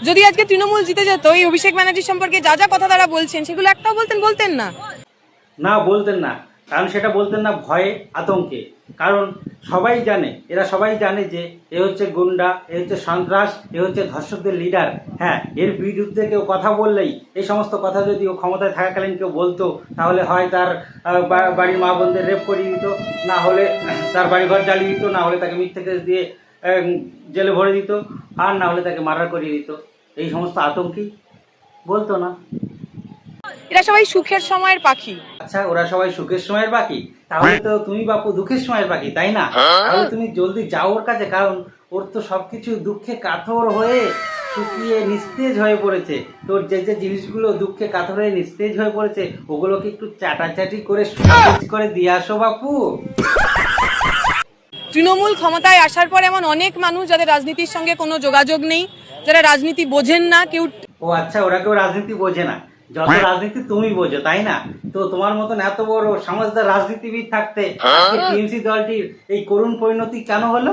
যদি আজকে তৃণমূল জিতে যেত, এই অভিষেক ব্যানার্জি সম্পর্কে যা যা কথা তারা বলছেন সেগুলো একটাও বলতেন না? না, বলতেন না। কারণ সেটা বলতেন না ভয়ে, আতঙ্কে। কারণ এরা সবাই জানে যে এ হচ্ছে গুন্ডা, এ হচ্ছে সন্ত্রাস, এ হচ্ছে ধর্ষকদের লিডার। হ্যাঁ, এর বিরুদ্ধে কেউ কথা বললেই, এই সমস্ত কথা যদি ও ক্ষমতায় থাকাকালীন কেউ বলতো, তাহলে হয় তার বাড়ির মা বোনদের রেপ করিয়ে দিত, না হলে তার বাড়িঘর জ্বালিয়ে দিত, না হলে তাকে মিথ্যে কেস দিয়ে জেলে ভরে দিত, আর না হলে তাকে মার্ডার করিয়ে দিত। এই সমস্ত আতঙ্কি বলতো না। এরা সবাই সুখের সময়ের পাখি। আচ্ছা, ওরা সবাই সুখের সময়ের বাকি, তাহলে তো তুমি বাপু দুঃখের সময়ের বাকি, তাই না? তাহলে তুমি জলদি যাও ওর কাছে, কারণ ওর তো সবকিছু দুঃখে কাতর হয়ে শুকিয়ে নিস্তেজ হয়ে পড়েছে। তোর যে যে জিনিসগুলো দুঃখে কাতর হয়ে নিস্তেজ হয়ে পড়েছে, ওগুলোকে একটু চাটাচাটি করে সতেজ করে দিয়ে আসো বাপু। তৃণমূল ক্ষমতায় আসার পর এমন অনেক মানুষ যাদের রাজনীতির সঙ্গে কোনো যোগাযোগ নেই, যারা রাজনীতি বোঝেন না কেউ। ও আচ্ছা, ওরা কেউ রাজনীতি বোঝে না? যত রাজনীতি তুমি বোঝো, তাই না? তো তোমার মতন এত বড় সমাজদার রাজনীতিবিদ থাকতে টিএমসি দলটির এই করুণ পরিণতি কেন হলো?